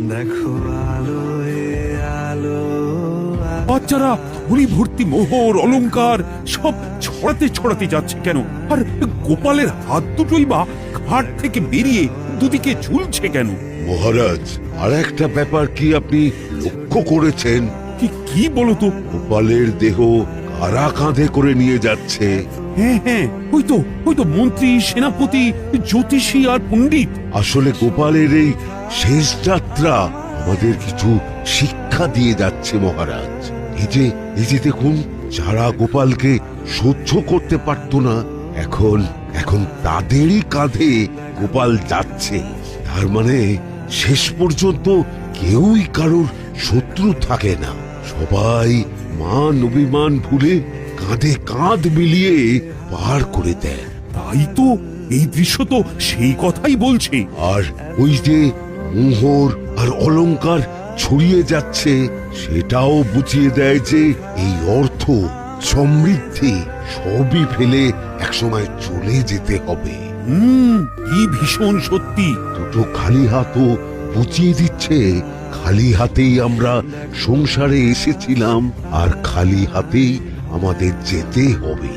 দেখো আলোয় আলো বাচ্চারা ঝুড়ি ভর্তি মোহর অলংকার সব ছড়াতে ছড়াতে যাচ্ছে কেন? আর গোপালের হাত দুটোই বা ঘাট থেকে বেরিয়ে দুদিকে ঝুলছে কেন? মহারাজ, আর একটা ব্যাপার কি আপনি লক্ষ্য করেছেন? কি কি বলো তো? গোপালের দেহ কারা কাঁধে করে নিয়ে যাচ্ছে? হ্যাঁ হ্যাঁ, ওই তো মন্ত্রী, সেনাপতি, জ্যোতিষী আর পণ্ডিত। আসলে গোপালের এই শেষ যাত্রা আমাদের কিছু শিক্ষা দিয়ে যাচ্ছে মহারাজ। এই যে দেখুন, যারা গোপালকে সহ্য করতে পারত না, এখন তাদেরই কাঁধে গোপাল যাচ্ছে। তার মানে শেষ পর্যন্ত কেউই কারোর শত্রু থাকে না, সবাই মান অভিমান ভুলে কাঁধে কাঁধ মিলিয়ে পার করে দেয়। তাই তো, এই দৃশ্য তো সেই কথাই বলছে। আর ওই যে মোহর আর অলংকার ছড়িয়ে যাচ্ছে, সেটাও বুঝিয়ে দেয় যে এই অর্থ, সমৃদ্ধি সবই ফেলে একসময় চলে যেতে হবে। কি ভীষণ সত্যি। দুটো খালি হাতও বুঝিয়ে দিচ্ছে, খালি হাতেই আমরা সংসারে এসেছিলাম আর খালি হাতেই আমাদের যেতে হবে।